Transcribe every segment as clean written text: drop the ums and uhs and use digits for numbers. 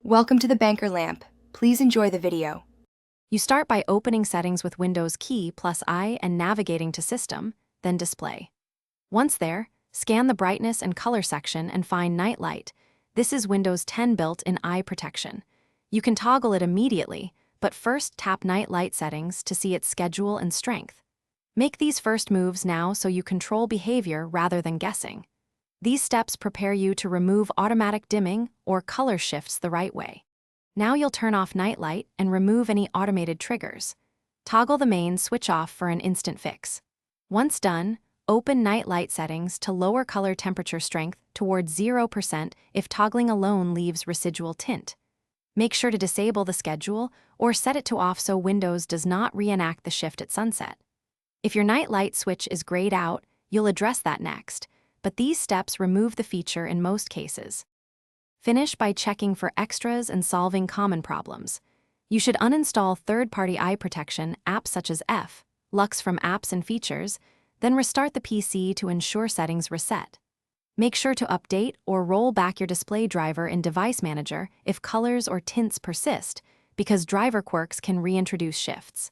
Welcome to the Banker Lamp. Please enjoy the video. You start by opening Settings with Windows key plus I and navigating to System, then Display. Once there, scan the Brightness and Color section and find Night Light. This is Windows 10 built-in eye protection. You can toggle it immediately, but first tap Night Light settings to see its schedule and strength. Make these first moves now so you control behavior rather than guessing. These steps prepare you to remove automatic dimming or color shifts the right way. Now you'll turn off Night Light and remove any automated triggers. Toggle the main switch off for an instant fix. Once done, open Night Light settings to lower color temperature strength towards 0% if toggling alone leaves residual tint. Make sure to disable the schedule or set it to off so Windows does not reenact the shift at sunset. If your Night Light switch is grayed out, you'll address that next, but these steps remove the feature in most cases. Finish by checking for extras and solving common problems. You should uninstall third-party eye protection apps such as Lux from Apps and Features, then restart the PC to ensure settings reset. Make sure to update or roll back your display driver in Device Manager if colors or tints persist, because driver quirks can reintroduce shifts.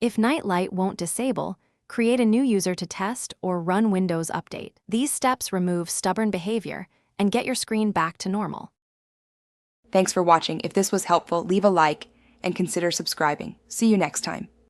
If Night Light won't disable, create a new user to test or run Windows Update. These steps remove stubborn behavior and get your screen back to normal. Thanks for watching. If this was helpful, leave a like and consider subscribing. See you next time.